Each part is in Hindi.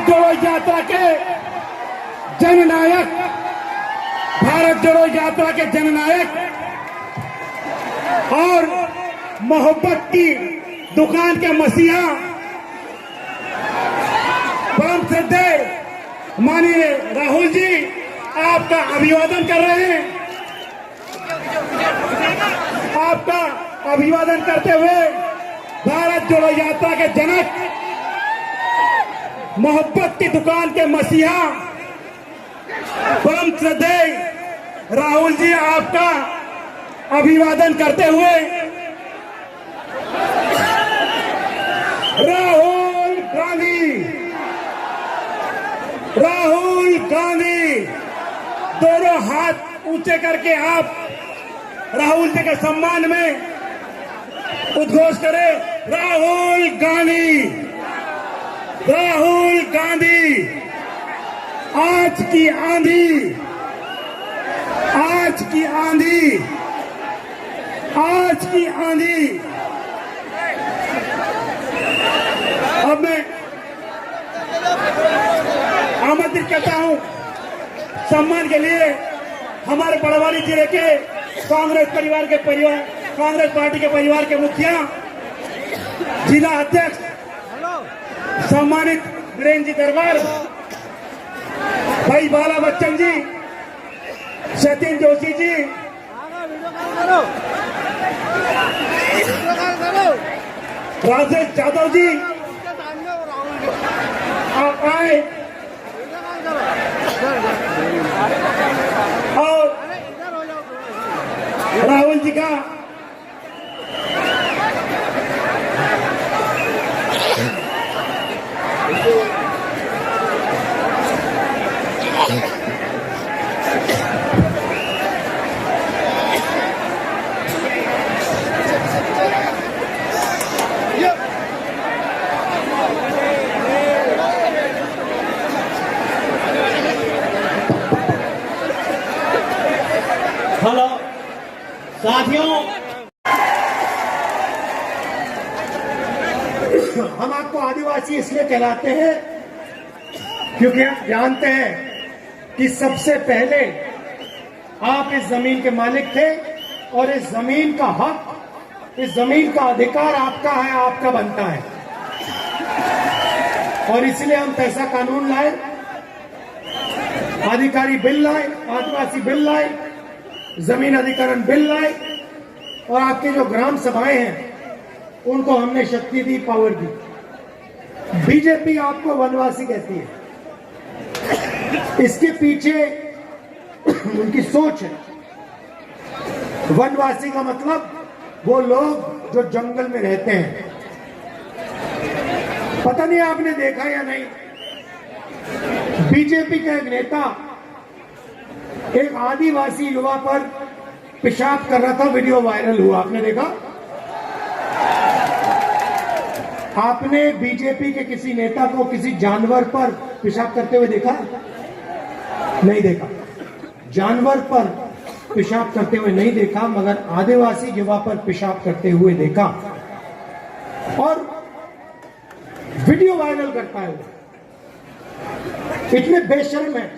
भारत जोड़ो यात्रा के जननायक, भारत जोड़ो यात्रा के जननायक और मोहब्बत की दुकान के मसीहा परम श्रद्धेय माननीय राहुल जी आपका अभिवादन कर रहे हैं। आपका अभिवादन करते हुए भारत जोड़ो यात्रा के जनक, मोहब्बत की दुकान के मसीहा परम श्रद्धेय राहुल जी आपका अभिवादन करते हुए राहुल गांधी, राहुल गांधी, दोनों हाथ ऊंचे करके आप राहुल जी के सम्मान में उद्घोष करें, राहुल गांधी, राहुल गांधी। आज की आंधी, आज की आंधी, आज की आंधी। अब मैं आमंत्रित करता हूं सम्मान के लिए हमारे बड़वानी जिले के कांग्रेस पार्टी के परिवार के मुखिया, जिला अध्यक्ष सम्मानित वीरेंद्र जी दरबार, भाई बाला बच्चन जी, सतीन जोशी जी, राजेश यादव जी, आप आए और राहुल जी का हेलो साथियों, हम आपको आदिवासी इसलिए कहलाते हैं क्योंकि आप जानते हैं कि सबसे पहले आप इस जमीन के मालिक थे और इस जमीन का हक, इस जमीन का अधिकार आपका है, आपका बनता है। और इसलिए हम पैसा कानून लाए, अधिकारी बिल लाए, आदिवासी बिल लाए, जमीन अधिकरण बिल लाए और आपके जो ग्राम सभाएं हैं उनको हमने शक्ति दी, पावर दी। बीजेपी आपको वनवासी कहती है, इसके पीछे उनकी सोच है। वनवासी का मतलब वो लोग जो जंगल में रहते हैं। पता नहीं आपने देखा या नहीं, बीजेपी का एक नेता एक आदिवासी युवा पर पेशाब कर रहा था, वीडियो वायरल हुआ, आपने देखा? आपने बीजेपी के किसी नेता को किसी जानवर पर पेशाब करते हुए देखा? नहीं देखा। जानवर पर पेशाब करते हुए नहीं देखा, मगर आदिवासी युवा पर पेशाब करते हुए देखा और वीडियो वायरल करता है। इतने बेशर्म है।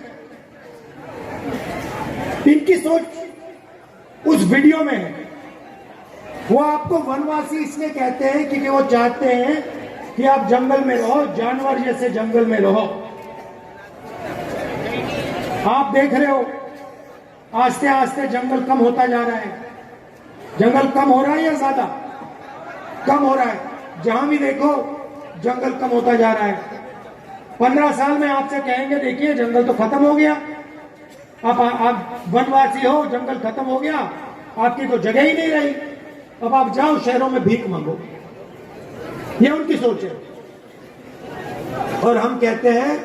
इनकी सोच उस वीडियो में है। वो आपको वनवासी इसलिए कहते हैं क्योंकि वो चाहते हैं कि आप जंगल में रहो, जानवर जैसे जंगल में रहो। आप देख रहे हो आस्ते आस्ते जंगल कम होता जा रहा है। जंगल कम हो रहा है या ज्यादा? कम हो रहा है। जहां भी देखो जंगल कम होता जा रहा है। 15 साल में आपसे कहेंगे देखिए जंगल तो खत्म हो गया, आप वनवासी हो, जंगल खत्म हो गया, आपकी तो जगह ही नहीं रही, अब आप जाओ शहरों में भीख मांगो। ये उनकी सोच है। और हम कहते हैं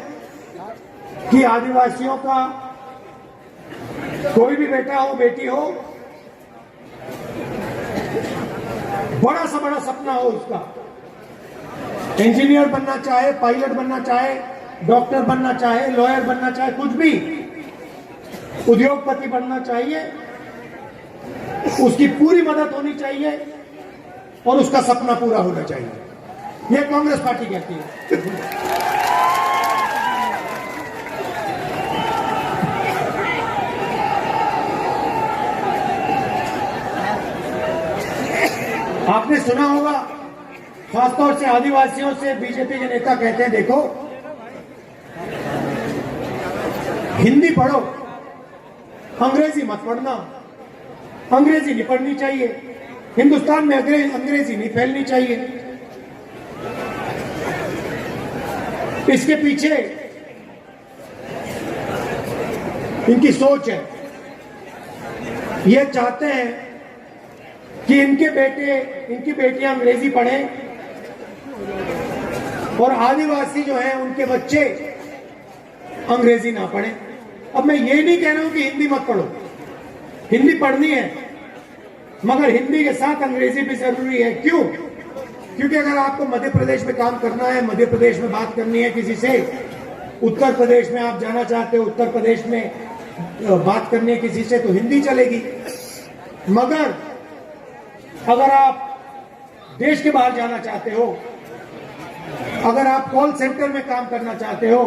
कि आदिवासियों का कोई भी बेटा हो, बेटी हो, बड़ा सा बड़ा सपना हो उसका, इंजीनियर बनना चाहे, पायलट बनना चाहे, डॉक्टर बनना चाहे, लॉयर बनना चाहे, कुछ भी, उद्योगपति बनना चाहिए, उसकी पूरी मदद होनी चाहिए और उसका सपना पूरा होना चाहिए। यह कांग्रेस पार्टी कहती है। आपने सुना होगा, खासतौर से आदिवासियों से बीजेपी के नेता कहते हैं, देखो हिंदी पढ़ो, अंग्रेजी मत पढ़ना। अंग्रेजी नहीं पढ़नी चाहिए, हिंदुस्तान में अंग्रेजी नहीं फैलनी चाहिए। इसके पीछे इनकी सोच है, ये चाहते हैं कि इनके बेटे इनकी बेटियां अंग्रेजी पढ़ें और आदिवासी जो हैं उनके बच्चे अंग्रेजी ना पढ़ें। अब मैं ये नहीं कह रहा हूं कि हिंदी मत पढ़ो, हिंदी पढ़नी है, मगर हिंदी के साथ अंग्रेजी भी जरूरी है। क्यों? क्योंकि अगर आपको मध्य प्रदेश में काम करना है, मध्य प्रदेश में बात करनी है किसी से, उत्तर प्रदेश में आप जाना चाहते हो, उत्तर प्रदेश में बात करनी है किसी से, तो हिंदी चलेगी। मगर अगर आप देश के बाहर जाना चाहते हो, अगर आप कॉल सेंटर में काम करना चाहते हो,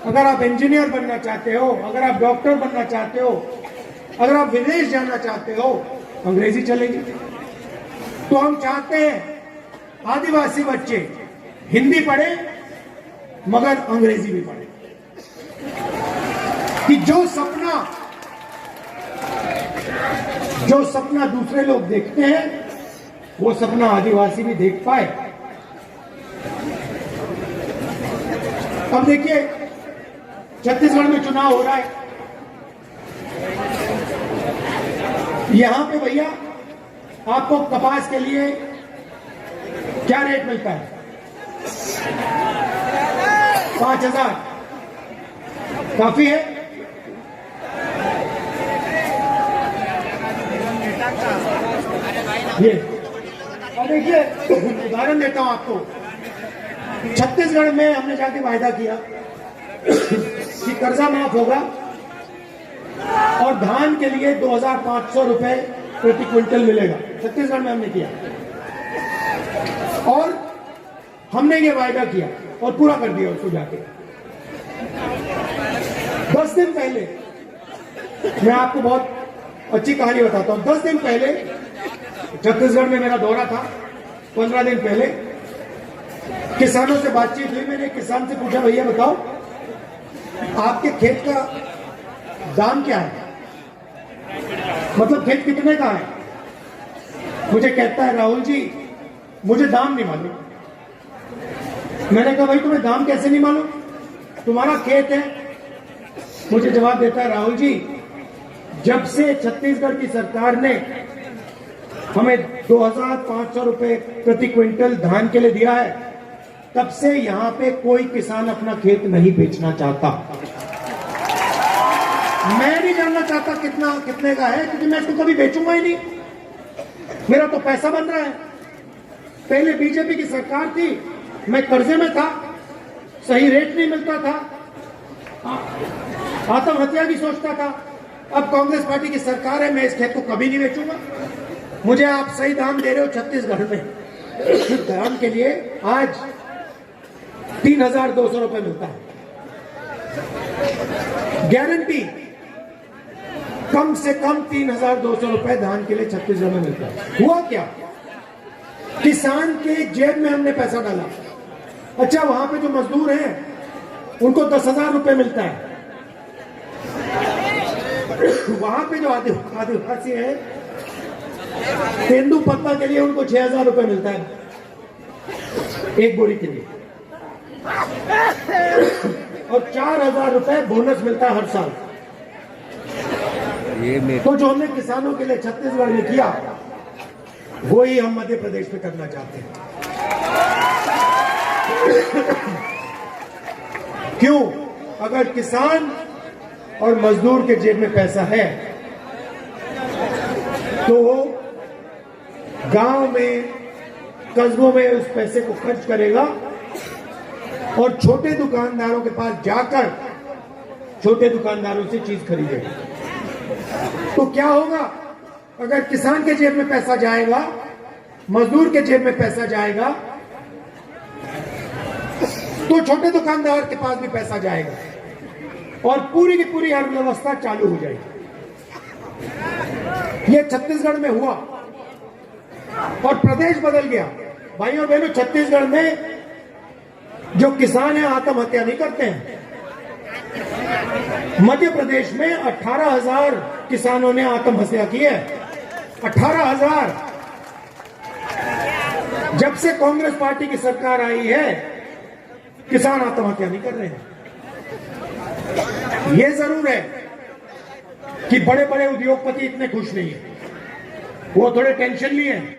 अगर आप इंजीनियर बनना चाहते हो, अगर आप डॉक्टर बनना चाहते हो, अगर आप विदेश जाना चाहते हो, अंग्रेजी चलेगी। तो हम चाहते हैं आदिवासी बच्चे हिंदी पढ़े मगर अंग्रेजी भी पढ़े, कि जो सपना दूसरे लोग देखते हैं वो सपना आदिवासी भी देख पाए। अब देखिए, छत्तीसगढ़ में चुनाव हो रहा है, यहां पे भैया आपको कपास के लिए क्या रेट मिलता है? 5,000 काफी है? ये और देखिए, उदाहरण देता हूं आपको। छत्तीसगढ़ में हमने जाके वायदा किया कि कर्जा माफ होगा और धान के लिए 2,500 रुपए प्रति क्विंटल मिलेगा। छत्तीसगढ़ में हमने किया और हमने ये वायदा किया और पूरा कर दिया उसको जाके। 10 दिन पहले, मैं आपको बहुत अच्छी कहानी बताता हूं। 10 दिन पहले छत्तीसगढ़ में मेरा दौरा था। 15 दिन पहले किसानों से बातचीत हुई। मैंने किसान से पूछा, भैया बताओ आपके खेत का दाम क्या है, मतलब खेत कितने का है? मुझे कहता है, राहुल जी मुझे दाम नहीं मालूम। मैंने कहा, भाई तुम्हें दाम कैसे नहीं मालूम, तुम्हारा खेत है? मुझे जवाब देता है, राहुल जी जब से छत्तीसगढ़ की सरकार ने हमें 2,500 रुपए प्रति क्विंटल धान के लिए दिया है, तब से यहां पे कोई किसान अपना खेत नहीं बेचना चाहता। मैं नहीं जानना चाहता कितने का है, क्योंकि मैं इसको कभी बेचूंगा ही नहीं, मेरा तो पैसा बन रहा है। पहले बीजेपी की सरकार थी, मैं कर्जे में था, सही रेट नहीं मिलता था, आत्महत्या की सोचता था। अब कांग्रेस पार्टी की सरकार है, मैं इस खेत को कभी नहीं बेचूंगा। मुझे आप सही दाम दे रहे हो छत्तीसगढ़ में, धान के लिए आज 3,200 रुपए मिलता है, गारंटी कम से कम 3,200 रुपए धान के लिए छत्तीसगढ़ में मिलता है। हुआ क्या? किसान के जेब में हमने पैसा डाला। अच्छा, वहां पे जो मजदूर हैं उनको 10,000 रुपए मिलता है, वहां पे जो आदिवासी है तेंदू पत्ता के लिए उनको 6,000 रुपए मिलता है एक बोरी के लिए, और 4,000 रुपए बोनस मिलता है हर साल। तो जो हमने किसानों के लिए छत्तीसगढ़ में किया, वही हम मध्य प्रदेश में करना चाहते हैं। क्यों? अगर किसान और मजदूर के जेब में पैसा है तो गांव में, कस्बों में उस पैसे को खर्च करेगा और छोटे दुकानदारों के पास जाकर छोटे दुकानदारों से चीज खरीदेगा। तो क्या होगा? अगर किसान के जेब में पैसा जाएगा, मजदूर के जेब में पैसा जाएगा, तो छोटे दुकानदार के पास भी पैसा जाएगा और पूरी की पूरी अर्थव्यवस्था चालू हो जाएगी। यह छत्तीसगढ़ में हुआ। और प्रदेश बदल गया। भाइयों और बहनों, छत्तीसगढ़ में जो किसान हैं आत्महत्या नहीं करते हैं। मध्य प्रदेश में 18,000 किसानों ने आत्महत्या की है। 18,000। जब से कांग्रेस पार्टी की सरकार आई है, किसान आत्महत्या नहीं कर रहे हैं। यह जरूर है कि बड़े बड़े उद्योगपति इतने खुश नहीं है, वो थोड़े टेंशन में है।